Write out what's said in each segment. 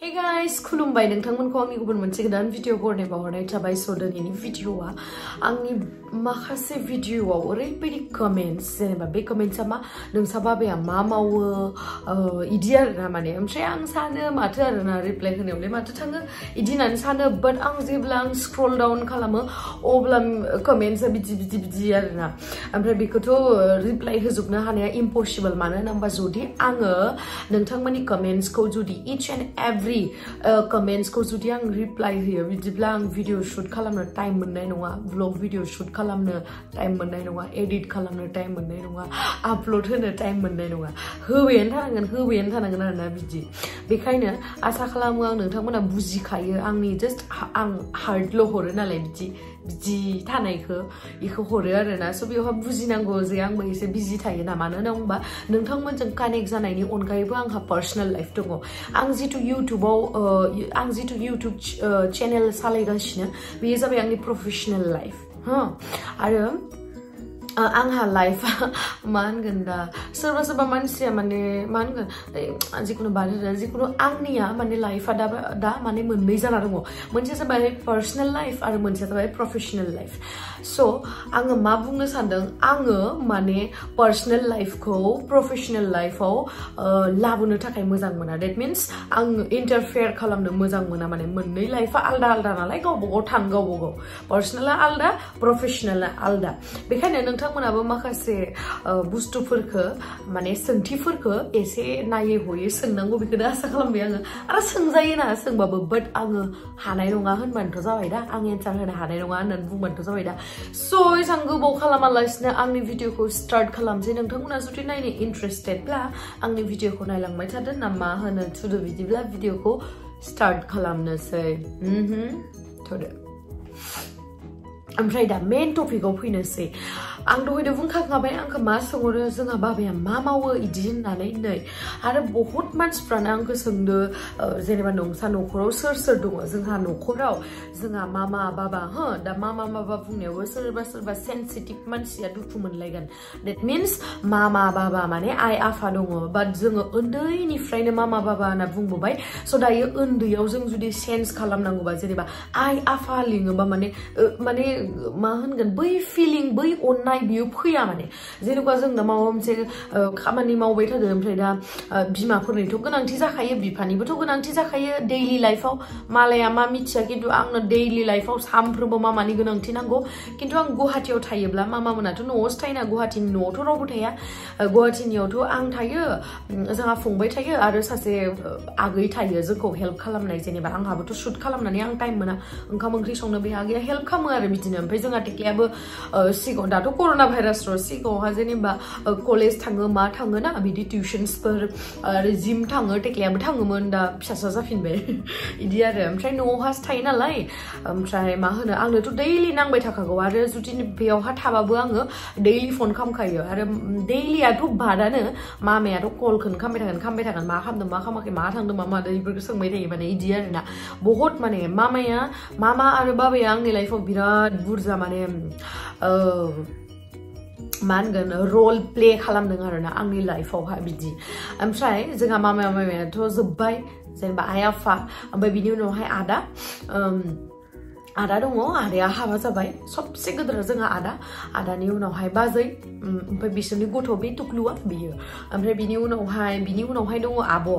Hey guys, खुलुमबाय नोंथांमोनखौ आंनि गुबुन मोनसे गोदान भिडिअ बरनायबा हरनाय थाबाय स दिनैनि भिडिअआ आंनि माखासे भिडिअआव ओरैबायदि कमेन्ट्स जेनेबा बे कमेन्ट्सआ मा नोंसा बाबाया मा मावो इदि आरोना माने ओमफ्राय आं सानो माथो आरोना रिप्लाय होनायावलाय माथो थाङो इदि होननानै सानो बाट आं जेब्ला आं स्क्रल डाउन खालामो अब्ला कमेन्ट्सआ बिदि आरोना ओमफ्राय बेखौथ' रिप्लाय होजोबनो हानाया इम्पसिबल मानो होनोबा जुदि आङो नोंथांमोननि कमेन्ट्सखौ जुदि इच एन्ड एभ्रि कमेन्ट्स को जुदि आं रिप्लाय होयो बिदिब्ला आं भिडिअ शुट खालामनो टाइम मोननाय नङा व्लग भिडिअ शुट खालामनो टाइम मोननाय नङा एडिट खालामनो टाइम मोननाय नङा आपलोड होनो टाइम मोननाय नङा होबायानो थानांगोन आरोना बिदि बेखायनो आसा खालामो आं नोंथांमोना बुजिखायो आंनि जस्ट आं हार्टल' हरो नालाय बिदि थानायखौ इखौ हरो आरोना स बेयावहा बुजिनांगौ जे आंबो एसे बिजि थायो ना मानो होनोबा नोंथांमोनजों कानेक्ट जानायनि अनगायैबो आंहा पार्सनेल लाइफ दङ आं जितु इउटुब चेनेल सालायगासिनो बेयो जाबाय आंनि प्रोफेशनल लाइफ आरो आंहा लाइफआ मा होनगोन दा सोरबा मानसिया माने मा होनगोन जिखुनु बादि जिखुनु आंनिया माने लाइफआ दा माने मोननै जाना दङ मोनसेया जाबाय पार्सनेल लाइफ आरो मोनसेया जाबाय प्रोफेशनल लाइफ स आङो मा बुंनो सानदों आङो माने पार्सनेल लाइफखौ प्रोफेशनल लाइफआव लाबोनो थाखाय मोजां मोना डेट मिन्स आं इन्टारफेयार खालामनो मोजां मोना माने मोननै लाइफआ आलदा नालाय गावबागाव थाङो गावबागाव पार्सनेला आलदा प्रोफेशनला आलदा बेखायनो नोंथांमोनाबो माखासे बुस्थुफोरखौ माने सोंथिफोरखौ एसे नायै हयै सोंनांगौ बेखौनो आसा खालामबाय आङो आरो सोंजायोना सोंबाबो बाट आङो हानाय नङा होनबानोथ' जाबाय दा आं एन्सार होनो हानाय नङा होननानै बुंबानोथ' जाबाय दा स एसां गोबाव खालामालासिनो आंनि भिडिअखौ स्टार्ट खालामसै नोंथांमोना जुदि नायनो इन्ट्रेस्टेडब्ला आंनि भिडिअखौ नायलांबाय थादो ना मा होनो थुदो बिदिब्ला भिडिअखौ स्टार्ट खालामनोसै थुदो ओमफ्राय दा मेन टपिकआव फैनोसै आं दहायनो बुंखांखाबाय आंखौ मा सोंहरो जोंहा बाबाया मा मावो इदि होननानै नै आरो बहुत मानसिफ्रानो आंखौ सोंदो जेनेबा नोंसा न'खराव सोर दङ जोंहा न'खराव जोंहा मामा बाबा दा मामा बाबा बुंनायावबो सोरबा सेन्सिटिभ मानसिया दुखु मोनलायगोन डेट मिन्स मामा बाबा माने आइ आफा दङ बाट जोङो उन्दैनिफ्रायनो मामा बाबा होनना बुंबोबाय स दायो उन्दैयाव जों जुदि चेन्ज खालामनांगौबा जेनेबा आइ आफा लिङोबा माने मा होनगोन बै फिलिं बै अननाय बियो फैया माने जेनेबा जों दा माबा मोनसे खामानि मावबाय थादों ओमफ्राय दा बिमाफोरनिथ' गोनांथि जाखायो बिफानिबोथ' गोनांथि जाखायो दैलि लाइफआव मालाया मा मिथिया खिन्थु आंनो दैलि लाइफआव सानफ्रोमबो मामानि गोनांथि नांगौ खिन्थु आं गुवाहाटियाव थायोब्ला मामामोनाथ' न'आवसो थायोना गुवाहाटिनि न'आवथ' रावबो थाया गुवाहाटिनियावथ' आं थायो जोंहा फंबाय थायो आरो सासे आगै थायो जोंखौ हेल्प खालामनाय जेनेबा आंहाबोथ' शुट खालामनानै आं टाइम मोना ओंखाम ओंख्रि संनो बे आगैया हेल्प खालामो आरो बिदिनो ओमफ्राय जोंहा टेक्लायाबो सिगाङाव दाथ' कर'ना भाइरास र' सिगाङावहा जेनेबा कलेज थाङो मा थाङो ना बिदि टिउसन्सफोर आरो जिम थाङो टेक्लायाबो थाङोमोन दा फिसासा जाफिनबाय इदि आरो ओमफ्राय न'आवहासो थायो नालाय ओमफ्राय मा होनो आंनोथ' दैलि नांबाय थाखागौ आरो जुदि बेयावहा थाबाबो आङो दैलि फन खालामखायो आरो दैलियाथ' बादानो मामायाथ' कलखौनो खालामबाय थागोन मा खालामदों मा खालामाखै मा थांदों मा मादों बेफोरखौ सोंबाय थायो माने इदि आरोना बहुत माने मामा आरो बाबाया आंनि लाइफआव बिराद बुरजा माने मा होनगोन रल प्ले खालामदों आरोना आंनि लाइफआवहाय बिदि ओमफ्राय जोंहा मामायाथ' जोब्बाय जेनेबा आइ आफा ओमफ्राय बिनि उनावहाय आदा दङ आदाया हाबा जाबाय सबसे गोदोरा जोंहा आदानि उनावहाय बाजै ओमफ्राय बिसोरनि गथ' बे टुक्लुआ बियो ओमफ्राय बिनि उनावहाय दङ आब'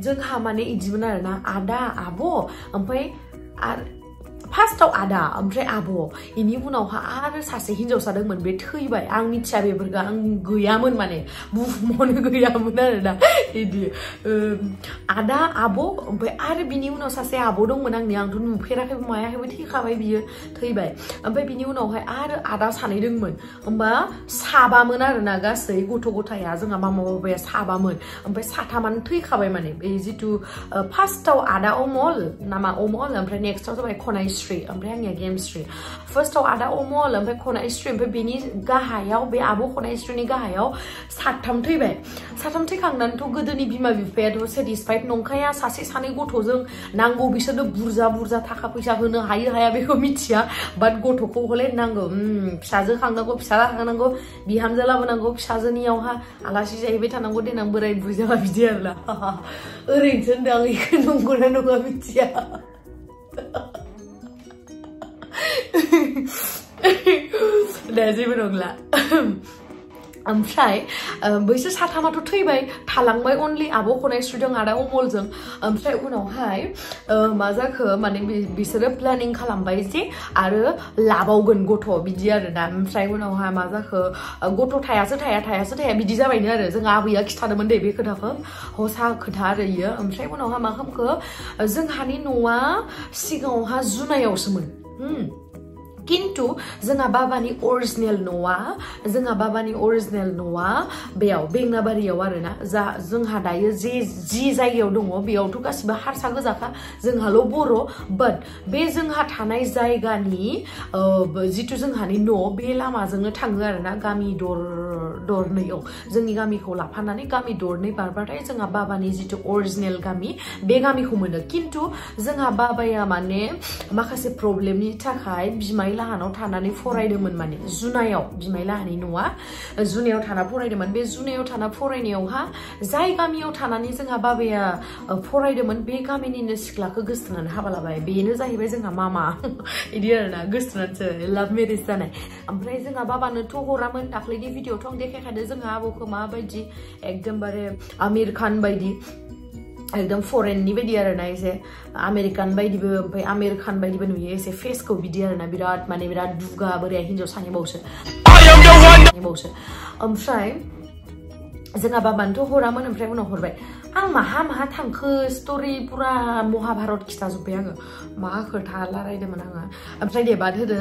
जोंहा माने इदिमोन आरोना आदा आब' ओमफ्राय फार्स्टआव आदा ओमफ्राय आब' इनि उनावहा आरो सासे हिनजावसा दंमोन बे थैबाय आं मिथिया बेफोरखौ आं गैयामोन माने बुहुमावनो गैयामोन आरोना इदि आदा आब' ओमफ्राय आरो बिनि उनाव सासे आब' दंमोन आंथ' नुफेराखैबो मायाखैबो थैखाबाय बियो थैबाय ओमफ्राय बिनि उनावहाय आरो आदा सानै दंमोन होमबा साबामोन आरोना गासै गथ' गथाया जोंहा मामा बाबाया साबामोन ओमफ्राय साथामानो थैखाबाय माने बे जिथु फार्स्टआव आदा अमल नामा अमल ओमफ्राय नेक्स्टआव जाबाय खनायस्रि गेमस्रि ओमफ्राय आंनिया गेमस्रि फार्स्टआव आदा अमल ओमफ्राय खनायस्रि ओमफ्राय बेनि गाहायाव बे आब' खनायस्रिनि गाहायाव साथाम थैबाय साथाम थैखांनानैथ' गोदोनि बिमा बिफायाथ' सेटिसफाइड नंखाया सासे सानै गथ'जों नांगौ बिसोरनो बुरजा बुरजा थाखा फैसा होनो हायो हाया बेखौ मिथिया बाट गथ'खौ हले नांगौ फिसाजो खांनांगौ फिसाला खांनांगौ बिहामजो लाबोनांगौ फिसाजोनियावहा आलासि जाहैबाय थानांगौ देनां बोराय बुरै जाबा बिदि आरोना ओरैनोसो होनदों आं बेखौ नंगौना नङा मिथिया दा जेबो नंला ओमफ्राय बैसोर साथामाथ' थैबाय थालांबाय अनलि आब' खनायस्रिजों आदा अमलजों ओमफ्राय उनावहाय मा जाखो माने बिसोरो प्लेनिं खालामबाय जे आरो लाबावगोन गथ' बिदि आरोना ओमफ्राय उनावहाय मा जाखो गथ' थायासो थाया बिदि जाबायनो आरो जों आबैया खिथादोंमोन दे बे खोथाखौ हसा खोथा आरो इयो ओमफ्राय उनावहाय मा खालामखो जोंहानि न'आ सिगाङावहा जुनायावसोमोन किन्तु जोंहा बाबानि अरिजिनेल न'आ बेयाव बेंनाबारियाव आरोना जा जोंहा दायो जि जायगायाव दङ बेयावथ' गासिबो हारसा गोजाखा जोंहाल' बर' बाट बे जोंहा थानाय जायगानि जिथु जोंहानि न' बे लामाजोंनो थाङो आरोना गामि दरनैयाव जोंनि गामिखौ लाफानानै गामि दरनै बारबाथाय जोंहा बाबानि जिथु अरिजिनेल गामि बे गामिखौ मोनो किन्तु जोंहा बाबाया माने माखासे प्रब्लेमनि थाखाय बिमाय लाहानाव थानानै फरायदोंमोन माने जुनायाव बिमाय लाहानि न'आ जुनायाव थाना फरायदोंमोन बे जुनायाव थाना फरायनायावहा जाय गामियाव थानानै जोंहा बाबाया फरायदोंमोन बे गामिनिनो सिख्लाखौ गोसथोनानै हाबा लाबाय बेनो जाहैबाय जोंहा मामा इदि आरोना गोसथोनानैसो लाभ मेरेज जानाय ओमफ्राय जोंहा बाबानोथ' हरामोन दाख्लैनि भिडिअ'थ' आं देखायखादों जोंहा आबौखौ माबायदि एकदमबारे आमिर खान बायदि एकदम फरेननि बायदि आरोना एसे आमेरिकान बायदिबो ओमफ्राय आमिर खान बायदिबो नुयो एसे फेसखौ बिदि आरोना बिराद दुगा बोराया हिन्जाव सानैबावसो ओमफ्राय जोंहा बाबानोथ' हरामोन ओमफ्राय उनाव हरबाय आं माहा थांखो स्ट'रि पुरा महाभारत खिथाजोब्बाय आङो मा खोथा रायलायदोंमोन आङो ओमफ्राय दे बाद होदो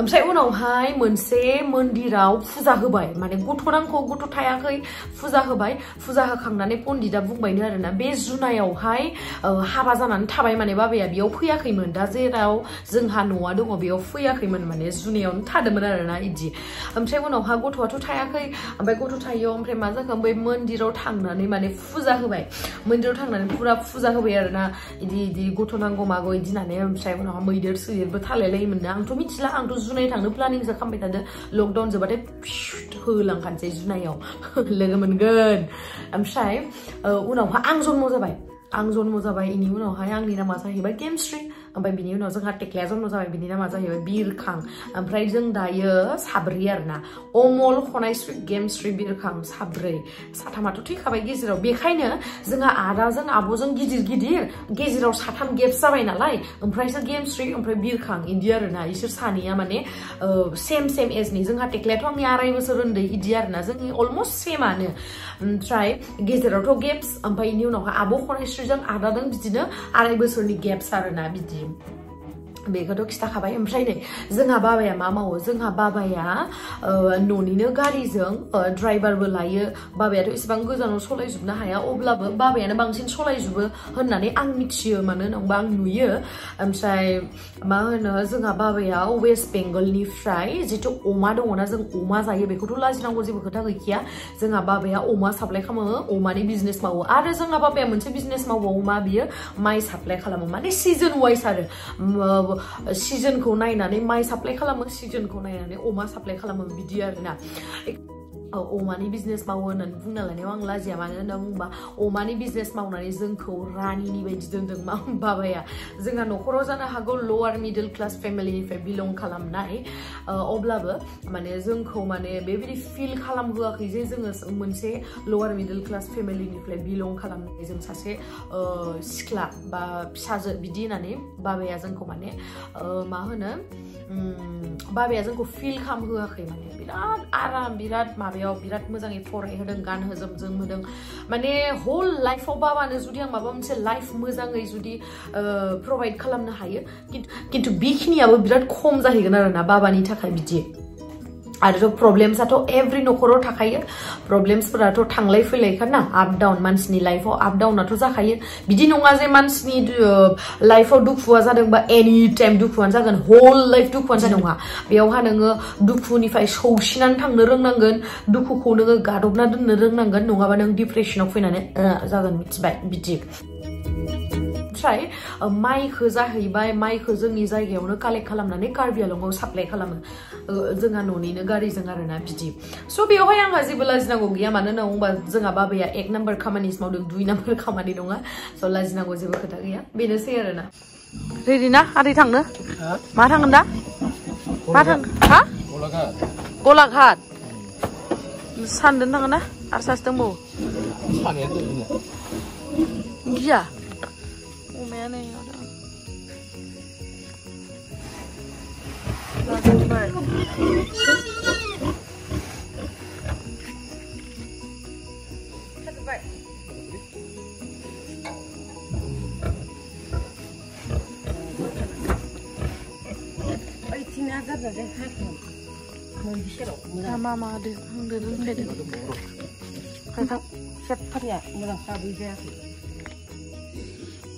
ओमफ्राय उनावहाय मोनसे मन्दिराव फुजा होबाय माने गथ' नांगौ गथ' थायाखै फुजा होबाय फुजा होखांनानै पण्डिता बुंबायनो आरोना बे जुनायावहाय हाबा जानानै थाबाय माने बाबाया बेयाव फैयाखैमोन दा जेराव जोंहा न'आ दङ बेयाव फैयाखैमोन माने जुनायावनो थादोंमोन आरोना इदि ओमफ्राय उनावहा गथ'आथ' थायाखै ओमफ्राय गथ' थायैयाव ओमफ्राय मा जाखो बै मन्दिराव थांनानै माने फुजा होबाय मन्दिराव थांनानै पुरा फुजा होबाय आरोना इदि गथ' नांगौ मागौ इदि होननानै ओमफ्राय उनावहा मैदेर सोदेरबो थालायलायोमोन ना आंथ' मिथिला आंथ' जुनाय थांनो प्लानिंसो खालामबाय थादों लकडाउन जोबबाथाय होलांखानोसै जुनायाव लोगो मोनगोन ओमफ्राय उनावहा आं जन्म जाबाय इनि उनावहाय आंनि नामा जाहैबाय गेमस्रि ओमफ्राय बिनि उनाव जोंहा टेक्लाया जन्म जाबाय बिनि नामा जाहैबाय बिरखां ओमफ्राय जों दायो साब्रै आरोना अमल खनायस्रि गेमस्रि बिरखां साब्रै साथामाथ' थैखाबाय गेजेराव बेखायनो जोंहा आदाजों आब'जों गिदिर गेजेराव साथाम गेप्स जाबाय नालाय ओमफ्रायसो गेमस्रि ओमफ्राय बिरखां इदि आरोना इसोर सानैया माने सेम एजनि जोंहा टेक्लायाथ' आंनि 2.5 बोसोर उन्दै इदि आरोना जोंनि अलमस्ट सेमानो ओमफ्राय गेजेरावथ' गेप्स ओमफ्राय इनि उनावहाय आब' खनायस्रिजों आदाजों बिदिनो 2.5 बोसोरनि गेप्स आरोना बिदि बेखौथ' खिथाखाबाय ओमफ्राय नै जोंहा बाबाया मा मावो जोंहा बाबाया न'निनो गारिजों ड्राइभारबो लायो बाबायाथ' एसेबां गोजानाव सलायजोबनो हाया अब्लाबो बाबायानो बांसिन सलायजोबो होननानै आं मिथियो मानो होनोबा आं नुयो ओमफ्राय मा होनो जोंहा बाबाया वेस्ट बेंगलनिफ्राय जिथु अमा दङना जों अमा जायो बेखौथ' लाजिनांगौ जेबो खोथा गैखाया जोंहा बाबाया अमा साप्लाय खालामो अमानि बिजनेस मावो आरो जोंहा बाबाया मोनसे बिजनेस मावबावो मा बियो माइ साप्लाय खालामो माने सिजन वाइज आरो सिजनखौ नायनानै माइ साप्लाय खालामो सिजनखौ नायनानै अमा साप्लाय खालामो बिदि आरोना अमानि बिजनेस मावो होननानै बुंना लानायाव आं लाजिया मानो होनना बुंबा अमानि बिजनेस मावनानै जोंखौ रानिनि बायदि दोनदों बाबाया जोंहा न'खराव जानो हागौ लवार मिडल क्लास फेमिलिनिफ्राय बिलं खालामनाय अब्लाबो माने जोंखौ माने बेबायदि फिल खालामहोआखै जे जोङो मोनसे लवार मिडल क्लास फेमिलिनिफ्राय बिलं खालामनाय जों सासे सिख्ला बा फिसाजो बिदि होननानै बाबाया जोंखौ माने मा होनो बाबाया जोंखौ फिल खालामहोआखै माने बिराद आराम बिराद माबायाव बिराद मोजाङै फरायहोदों गानहोजों जोमहोदों माने होल लाइफआव बाबानो जुदि आं माबा मोनसे लाइफ मोजाङै जुदि प्रभाइड खालामनो हायो किन्तु बेखिनियाबो बिराद खम जाहैगोन आरोना बाबानि थाखाय बिदि आरो प्रब्लेम्सआथ' एभ्रि नखराव थाखायो प्रब्लेम्सफोराथ' थांलाय फैलायखा ना आप डाउन मानसिनि लाइफआव आप डाउनाथ' जाखायो बिदि नङा जे मानसिनि लाइफआव दुखुआ जादोंबा एनि टाइम दुखुआनो जागोन होल लाइफ दुखुआनो जानाय नङा बेयावहा नोङो दुखुनिफ्राय सौसिनानै थांनो रोंनांगोन दुखुखौ नोङो गादबना दोननो रोंनांगोन नङाबा नों डिप्रेसनाव फैनानै जागोन मिथिबाय बिदि ओमफ्राय माइखौ जाहैबाय माइखौ जोंनि जायगायावनो कालेक्ट खालामनानै कार्बि आलंआव साप्लाय खालामो जोंहा न'निनो गारिजों आरोना बिदि स' बेयावहाय आंहा जेबो लाजिनांगौ गैया मानो होनना बुङोबा जोंहा बाबाया 1 नाम्बार खामानि मावदों 2 नाम्बार खामानि नङा स' लाजिनांगौ जेबो खोथा गैया बेनोसै आरोना रेडि ना आदै थांनो मा थांगोन दा मा थांगोन हा गलाघाट सानदों थांगोन ना आरो सासे दंबावो गिया अमायानो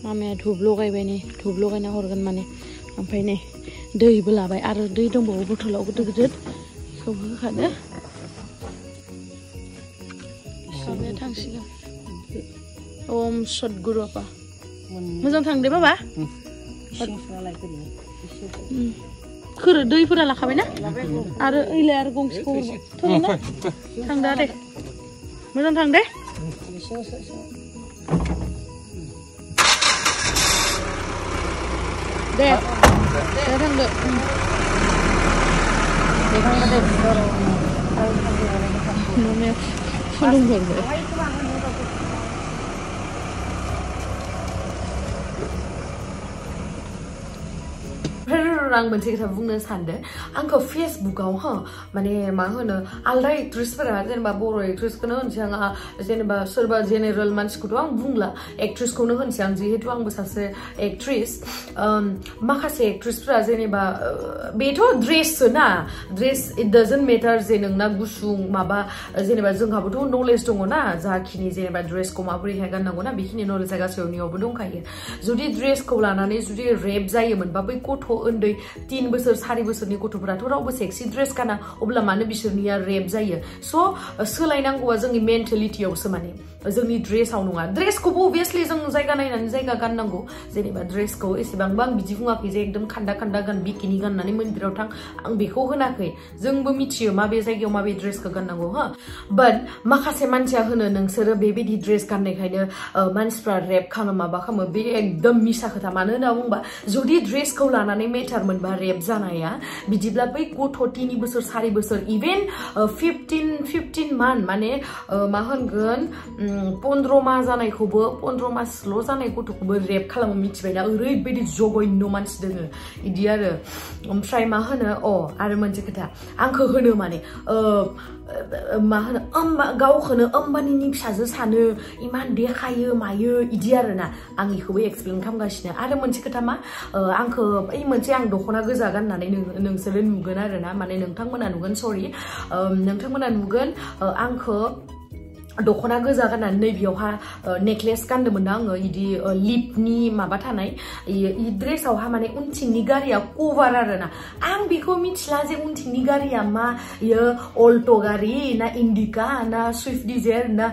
मामाया धुप लगायबाय नै धुप लगायना हरगोन माने ओमफ्राय नै दैबो लाबाय आरो दै दंबावो बथलाव गिदिर गिदिर बेखौ होखादो मामाया थांसिगोन ओम सद्गुरु आपा मोजां थांदे बाबा खोरो दैफोरा लाखाबायना आरो ओइलाय आरो गंसेखौ थांदो दे मोजां थां दे दे थांदो मामाया फुलुं हरबाय आं मोनसे खोथा बुंनो सानदों आंखौ फेसबुकाव माने मा होनो आलदा एक्ट्रेसफोरा जेनेबा बर' एक्ट्रेसखौनो होनसै आं जेनेबा सोरबा जेनेरेल मानसिखौथ' आं बुंला एक्ट्रेसखौनो होनसै आं जिहेतु आंबो सासे एक्ट्रेस माखासे एक्ट्रेसफोरा जेनेबा बेथ' ड्रेससो ना ड्रेस इट डाजन्ट मेटार जे नोंना गुसुं माबा जेनेबा जोंहाबोथ' नलेज दङ ना जाखिनि जेनेबा ड्रेसखौ माबोरैहाय गाननांगौ ना बेखिनि नलेजआ गासैनियावबो दंखायो जुदि ड्रेसखौ लानानै जुदि रेप जायोमोनबा बै गथ' उन्दै 3 बोसोर 4 बोसोरनि गथ'फोराथ' रावबो सेक्सि ड्रेस गाना अब्ला मानो बिसोरनिया रेप जायो स' सोलायनांगौआ जोंनि मेन्टेलिटियावसो माने जोंनि ड्रेसाव नङा ड्रेसखौबो अभियासलि जों जायगा नायनानै जायगा गाननांगौ जेनेबा ड्रेसखौ एसेबांबो आं बिदि बुङाखै जे एकदम खान्दा खान्दा गान बिकिनि गाननानै मन्दिराव थां आं बेखौ होनाखै जोंबो मिथियो माबे जायगायाव माबे ड्रेसखौ गाननांगौ बाट माखासे मानसिया होनो नोंसोरो बेबायदि ड्रेस गाननायखायनो मानसिफ्रा रेप खालामो माबा खालामो बे एकदम मिसा खोथा मानो होनना बुंबा जुदि ड्रेसखौ लानानै मेटार मोनबा रेप जानाया बिदिब्ला बै गथ' 3 बोसोर 4 बोसोर इभेन 15 मान्थ माने मा होनगोन 15 माह जानायखौबो 15 मासल' जानाय गथ'खौबो रेप खालामो मिथिबायना ओरैबायदि जघन्य मानसि दोङो इदि आरो ओमफ्राय मा होनो आरो मोनसे खोथा आंखौ होनो माने मा होनो गावखौनो अम्बानिनि फिसाजो सानो इमान देखायो मायो इदि आरोना आं इखौबो एक्सप्लेन खालामगासिनो आरो मोनसे खोथा मा आंखौ ओइ मोनसे आं दख'ना गोजा गाननानै नोंसोरो नुगोन आरोना माने नोंथांमोना नुगोन सरि नोंथांमोना नुगोन आंखौ दख'ना गोजा गाननानै नैबेयावहा नेकलेस गानदोंमोन ना आङो इदि लिपनि माबा थानाय इ ड्रेसावहा माने उनथिंनि गारिया कभार आरोना आं बेखौ मिथिला जे उनथिंनि गारिया मा इयो अल्ट' गारि ना इन्डिका ना सुइफ्ट डिजायर ना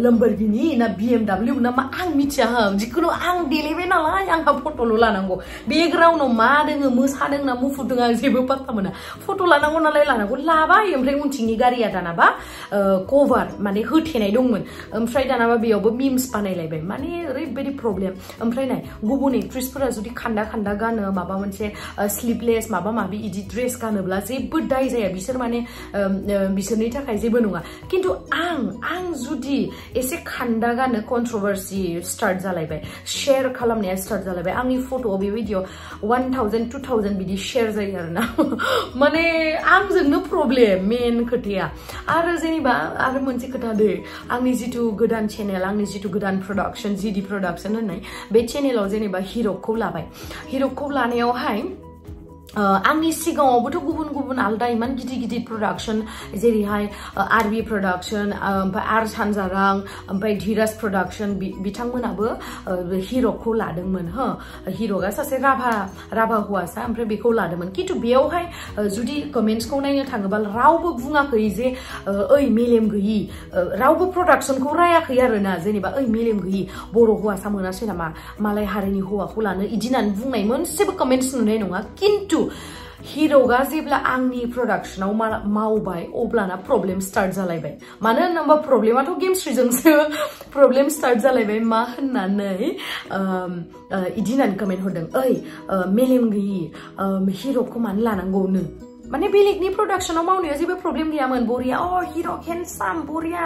लम्बरगिनी ना BMW ना मा आं मिथिया जिखुनु आं देलायबाय नालाय आंहा फट'ल' लानांगौ बेकग्राउन्डआव मा दोङो मोसादों ना मुफुरदों आं जेबो पात्ता मोना फट' लानांगौ नालाय लानांगौ लाबाय ओमफ्राय उनथिंनि गारिया दानाबा कभार माने होथेनाय दंमोन ओमफ्राय दानाबा बेयावबो मिम्स बानायलायबाय माने ओरैबायदि प्रब्लेम ओमफ्राय नाय गुबुन एक्ट्रेसफोरा जुदि खान्दा खान्दा गानो माबा मोनसे स्लिपलेस माबा माबि इदि ड्रेस गानोब्ला जेबो दाय जाया बिसोर माने बिसोरनि थाखाय जेबो नङा खिन्थु आं जुदि एसे खान्दा गानो कन्ट्रोभार्सि स्टार्ट जालायबाय शेयार खालामनाया स्टार्ट जालायबाय आंनि फट'आव बेबायदियाव 1000 2000 बिदि शेयार जायो आरोना माने आंजोंनो प्रब्लेम मेन खोथाया आरो जेनेबा आरो मोनसे खोथा दे आंनि जितु गोदान चेनेल आंनि जितु गोदान प्रडाक्शन जिडि प्रडाक्शन होननाय बे चेनेलाव जेनेबा हिर'खौ लाबाय हिर'खौ लानायावहाय आंनि सिगाङावबोथ' गुबुन गुबुन आलदा इमान गिदिर गिदिर प्रडाक्शन जेरैहाय आरबि प्रडाक्शन ओमफ्राय आर सानजारां ओमफ्राय धीराज प्रडाक्शन बिथांमोनाबो हिर'खौ लादोंमोन हो हिर'आ सासे राभा हौवासा ओमफ्राय बेखौ लादोंमोन खिन्थु बेयावहाय जुदि कमेन्ट्सखौ नायनो थाङोबा रावबो बुङाखै जे ओइ मेलेम गैयि रावबो प्रडाक्शनखौ रायाखै आरोना जेनेबा ओइ मेलेम गैयि बर' हौवासा मोनासै नामा मालाय हारिनि हौवाखौ लानो इदि होननानै बुंनाय मोनसेबो कमेन्ट्स नुनाय नङा खिन्थु हिर'आ जेब्ला आंनि प्रडाक्शनाव मावबाय अब्लाना प्रब्लेम स्टार्ट जालायबाय मानो होनोबा प्रब्लेमाथ' गेमस्रिजोंसो प्रब्लेम स्टार्ट जालायबाय मा होननानै इदि होननानै कमेन्ट हरदों ओइ मेलेम गैयि हिर'खौ मानो लानांगौनो माने बेलेगनि प्रडाक्शनाव मावनायाव जेबो प्रब्लेम गैयामोन बरिया हिर' हेन्डसाम बरिया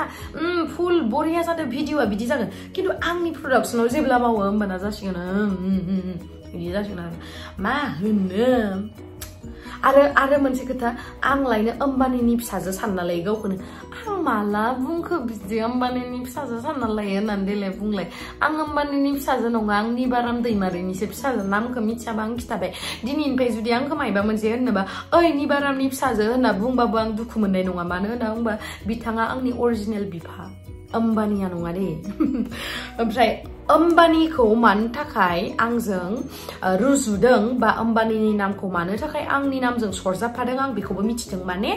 फुल बरिया जादों भिडिअआ बिदि जागोन खिन्थु आंनि प्रडाक्शनाव जेब्ला मावो होमबाना जासिगोन बिदि जासिगोन आरो मा होनो आरो मोनसे खोथा आं लायनो अम्बानिनि फिसाजो सानना लायो गावखौनो आं माला बुंखो बिदि अम्बानिनि फिसाजो सानना लायो होननानै देलाय बुंलाय आं अम्बानिनि फिसाजो नङा आं निबाराम दैमारिनिसो फिसाजो नामखौ मिथियाबा आं खिथाबाय दिनैनिफ्राय जुदि आंखौ मायबा मोनसे होनोबा ओइ निबारामनि फिसाजो होनना बुंबाबो आं दुखु मोननाय नङा मानो होनना बुंबा बिथाङा आंनि अरिजिनेल बिफा अम्बानिया नङा दे ओमफ्राय अम्बानिखौ मानो थाखाय आंजों रुजुदों बा अम्बानिनि नामखौ मानो थाखाय आंनि नामजों सरजाबफादों आं बेखौबो मिथिदों माने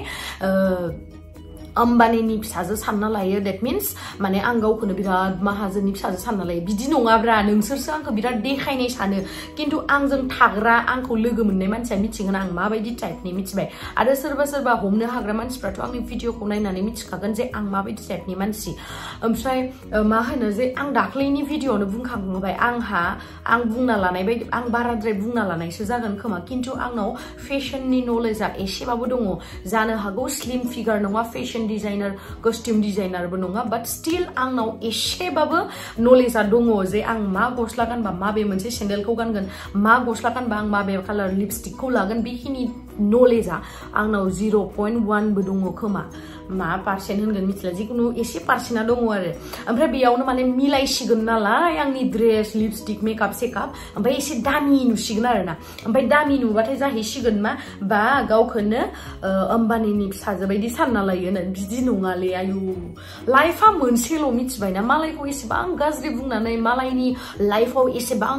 अम्बानिनि फिसाजो सानना लायो दैट मिन्स माने आं गावखौनो बिराद माहाजोननि फिसाजो सानना लायो बिदि नङाब्रा नोंसोरसो आंखौ बिराद देखायनाय सानो खिन्थु आंजों थाग्रा आंखौ लोगो मोननाय मानसिया मिथिगोन आं माबायदि टाइपनि मिथिबाय आरो सोरबा हमनो हाग्रा मानसिफ्राथ' आंनि भिडिअखौ नायनानै मिथिखागोन जे आं माबायदि टाइपनि मानसि ओमफ्राय मा होनो जे आं दाख्लैनि भिडिअआवनो बुंखांबाय आं बुंना लानाय बायदि आं बाराद्राय बुंना लानायसो जागोन खोमा खिन्थु आंनाव फेशननि नलेजआ एसेबाबो दङ जानो हागौ स्लिम फिगार नङा फेशन डिजाइनर कस्ट्यूम डिजाइनरबो नङा बाट स्टिल आंनाव एसेबाबो नलेजआ दङ जे आं मा गस्ला गानबा माबे मोनसे सेन्डेलखौ गानगोन मा गस्ला गानबा आं माबे कालार लिपस्टिकखौ लागोन बेखिनि नलेजआ आंनाव 0.1बो दङ खोमा मा पार्सेन्ट होनगोन मिथिला जिखुनु एसे पार्सेन्टआ दङ आरो ओमफ्राय बेयावनो माने मिलायसिगोन नालाय आंनि ड्रेस लिपस्टिक मेकआप सेकआप ओमफ्राय एसे दामि नुसिगोन आरोना ओमफ्राय दामि नुबाथाय जाहैसिगोन मा बा गावखौनो अम्बानिनि फिसाजो बायदि सानना लायो बिदि नङालै आयु लाइफआ मोनसेल' मिथिबायना मालायखौ एसेबां गाज्रि बुंनानै मालायनि लाइफआव एसेबां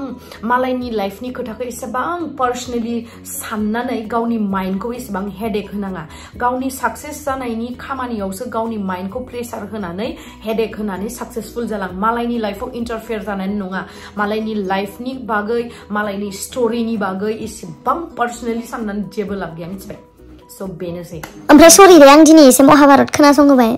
मालायनि लाइफनि खोथाखौ एसेबां पार्सनेलि साननानै गावनि माइन्डखौ एसेबां हेडेक होनाङा गावनि साक्सेस जानायनि खामानियावसो गावनि माइन्डखौ प्रेसार होनानै हेडेक होनानै साक्सेसफुल जालां मालायनि लाइफआव इन्टारफेयर जानानै नङा मालायनि लाइफनि बागै मालायनि स्टोरिनि बागै एसेबां पार्सनेलि साननानै जेबो लाब गैया मिथिबाय स' बेनोसै ओमफ्राय सरि दे आं दिनै एसे महाभारत खोनासंहोबाय